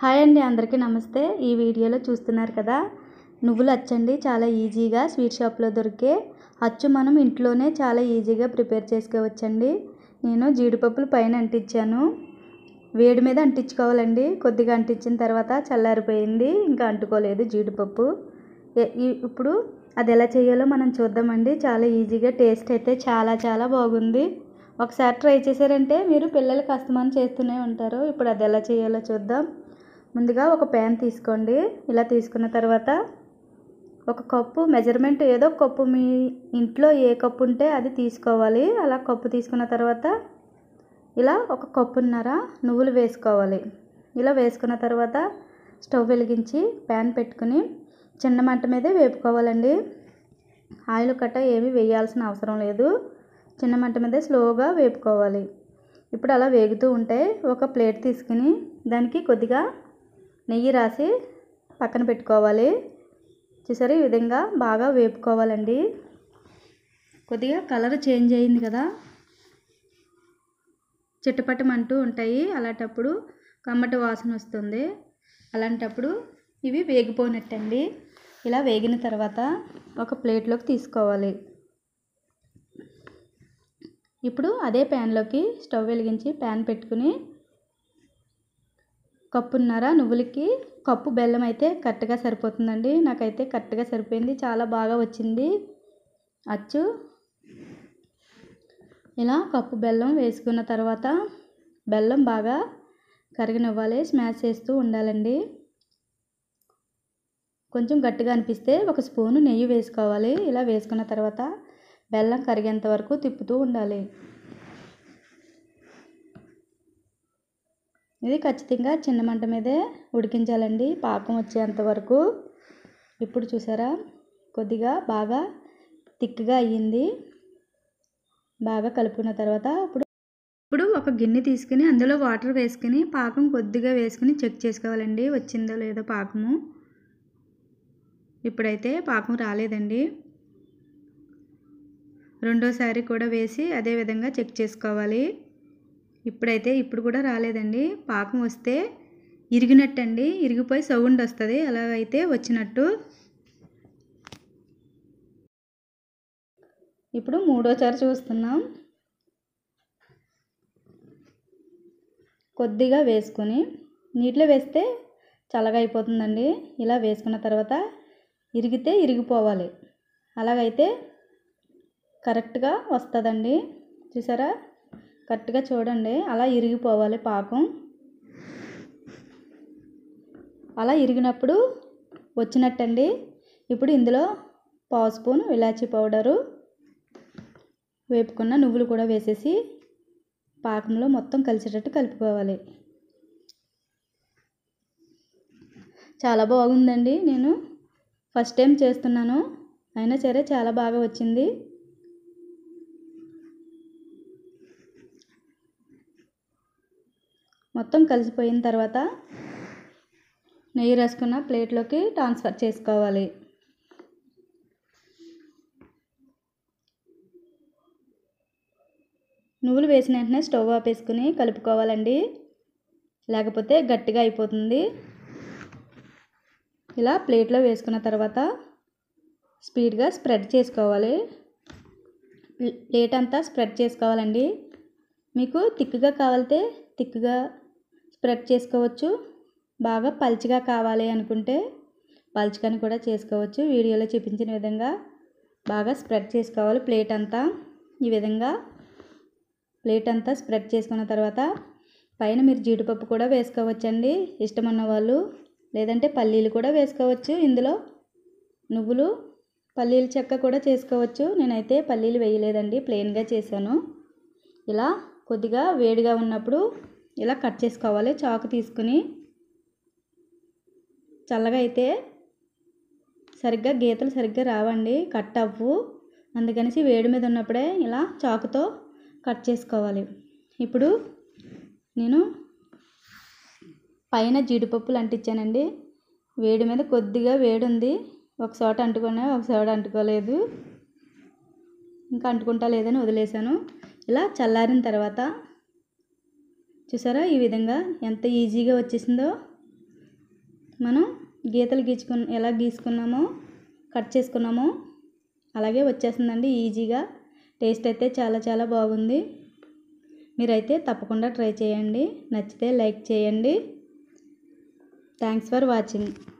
Hi అండి, అందరికీ నమస్తే. ఈ వీడియోలో చూస్తున్నారు కదా, నువ్వుల అచ్చండి. చాలా ఈజీగా స్వీట్ షాప్లో దొరికే అచ్చు మనం ఇంట్లోనే చాలా ఈజీగా ప్రిపేర్ చేసుకోవచ్చండి. నేను జీడిపప్పులు పైన అంటించాను. వేడి మీద అంటించుకోవాలండి. కొద్దిగా అంటించిన తర్వాత చల్లారిపోయింది, ఇంకా అంటుకోలేదు జీడిపప్పు. ఇప్పుడు అది ఎలా చేయాలో మనం చూద్దామండి. చాలా ఈజీగా, టేస్ట్ అయితే చాలా బాగుంది. ఒకసారి ట్రై చేశారంటే మీరు పిల్లలకి అస్తమానం చేస్తూనే ఉంటారు. ఇప్పుడు అది ఎలా చేయాలో చూద్దాం. ముందుగా ఒక ప్యాన్ తీసుకోండి. ఇలా తీసుకున్న తర్వాత ఒక కప్పు మెజర్మెంట్, ఏదో కప్పు మీ ఇంట్లో ఏ కప్పు ఉంటే అది తీసుకోవాలి. అలా కప్పు తీసుకున్న తర్వాత ఇలా ఒక కప్పున్నర నువ్వులు వేసుకోవాలి. ఇలా వేసుకున్న తర్వాత స్టవ్ వెలిగించి ప్యాన్ పెట్టుకుని చిన్న మంట మీదే వేపుకోవాలండి. ఆయిల్ కట్ట ఏమీ వేయాల్సిన అవసరం లేదు. చిన్న మంట మీదే స్లోగా వేపుకోవాలి. ఇప్పుడు అలా వేగుతూ ఉంటే ఒక ప్లేట్ తీసుకుని దానికి కొద్దిగా నెయ్యి రాసి పక్కన పెట్టుకోవాలి. చూసారు, ఈ విధంగా బాగా వేపుకోవాలండి. కొద్దిగా కలర్ చేంజ్ అయింది కదా, చిట్టపట్టమంటూ ఉంటాయి. అలాంటప్పుడు కమ్మటి వాసన వస్తుంది. అలాంటప్పుడు ఇవి వేగిపోయినట్టండి. ఇలా వేగిన తర్వాత ఒక ప్లేట్లోకి తీసుకోవాలి. ఇప్పుడు అదే ప్యాన్లోకి స్టవ్ వెలిగించి ప్యాన్ పెట్టుకుని కప్పున్నర నువ్వులకి కప్పు బెల్లం అయితే కరెక్ట్గా సరిపోతుందండి. నాకైతే కరెక్ట్గా సరిపోయింది. చాలా బాగా వచ్చింది అచ్చు. ఇలా కప్పు బెల్లం వేసుకున్న తర్వాత బెల్లం బాగా కరిగనివ్వాలి. స్మాష్ చేస్తూ ఉండాలండి. కొంచెం గట్టిగా అనిపిస్తే ఒక స్పూను నెయ్యి వేసుకోవాలి. ఇలా వేసుకున్న తర్వాత బెల్లం కరిగేంత వరకు తిప్పుతూ ఉండాలి. ఇది ఖచ్చితంగా చిన్న మంట మీదే ఉడికించాలండి, పాకం వచ్చేంత వరకు. ఇప్పుడు చూసారా, కొద్దిగా బాగా థిక్గా అయ్యింది. బాగా కలుపుకున్న తర్వాత ఇప్పుడు ఒక గిన్నె తీసుకుని అందులో వాటర్ వేసుకుని పాకం కొద్దిగా వేసుకుని చెక్ చేసుకోవాలండి, వచ్చిందో లేదో పాకము. ఇప్పుడైతే పాకం రాలేదండి. రెండోసారి కూడా వేసి అదే విధంగా చెక్ చేసుకోవాలి. ఇప్పుడు కూడా రాలేదండి. పాకం వస్తే ఇరిగినట్టండి, ఇరిగిపోయి సౌండ్ వస్తుంది. అలాగైతే వచ్చినట్టు. ఇప్పుడు మూడోసారి చూస్తున్నాం. కొద్దిగా వేసుకొని నీటిలో వేస్తే చల్లగా అయిపోతుందండి. ఇలా వేసుకున్న తర్వాత ఇరిగితే ఇరిగిపోవాలి. అలాగైతే కరెక్ట్గా వస్తుందండి. చూసారా, కరెక్ట్గా చూడండి, అలా ఇరిగిపోవాలి పాకం. అలా ఇరిగినప్పుడు వచ్చినట్టండి. ఇప్పుడు ఇందులో పావు స్పూన్ ఇలాచీ పౌడరు, వేపుకున్న నువ్వులు కూడా వేసేసి పాకంలో మొత్తం కలిసేటట్టు కలుపుకోవాలి. చాలా బాగుందండి. నేను ఫస్ట్ టైం చేస్తున్నాను, అయినా సరే చాలా బాగా వచ్చింది. మొత్తం కలిసిపోయిన తర్వాత నెయ్యి రాసుకున్న ప్లేట్లోకి ట్రాన్స్ఫర్ చేసుకోవాలి. నువ్వులు వేసిన వెంటనే స్టవ్ ఆపేసుకుని కలుపుకోవాలండి, లేకపోతే గట్టిగా అయిపోతుంది. ఇలా ప్లేట్లో వేసుకున్న తర్వాత స్పీడ్గా స్ప్రెడ్ చేసుకోవాలి. ప్లేట్ అంతా స్ప్రెడ్ చేసుకోవాలండి. మీకు థిక్గా కావాలంటే థిక్గా స్ప్రెడ్ చేసుకోవచ్చు. బాగా పల్చగా కావాలి అనుకుంటే పల్చగాని కూడా చేసుకోవచ్చు. వీడియోలో చూపించిన విధంగా బాగా స్ప్రెడ్ చేసుకోవాలి ప్లేట్ అంతా. ఈ విధంగా ప్లేట్ అంతా స్ప్రెడ్ చేసుకున్న తర్వాత పైన మీరు జీడిపప్పు కూడా వేసుకోవచ్చండి, ఇష్టం ఉన్న వాళ్ళు. లేదంటే పల్లీలు కూడా వేసుకోవచ్చు. ఇందులో నువ్వులు పల్లీల చెక్క కూడా చేసుకోవచ్చు. నేనైతే పల్లీలు వేయలేదండి, ప్లెయిన్గా చేశాను. ఇలా కొద్దిగా వేడిగా ఉన్నప్పుడు ఇలా కట్ చేసుకోవాలి చాకు తీసుకుని. చల్లగా అయితే సరిగ్గా గీతలు సరిగ్గా రావండి, కట్ అవ్వు. అందుకని వేడి మీద ఉన్నప్పుడే ఇలా చాకుతో కట్ చేసుకోవాలి. ఇప్పుడు నేను పైన జీడిపప్పులు అంటించానండి. వేడి మీద కొద్దిగా వేడి ఉంది. ఒక చోట అంటుకున్నా, ఒక చోట అంటుకోలేదు. ఇంకా అంటుకుంటా లేదని వదిలేసాను. ఇలా చల్లారిన తర్వాత చూసారా, ఈ విధంగా ఎంత ఈజీగా వచ్చేసిందో. మనం గీతలు ఎలా గీసుకున్నామో కట్ చేసుకున్నామో అలాగే వచ్చేస్తుందండి ఈజీగా. టేస్ట్ అయితే చాలా చాలా బాగుంది. మీరైతే తప్పకుండా ట్రై చేయండి. నచ్చితే లైక్ చేయండి. Thanks for watching.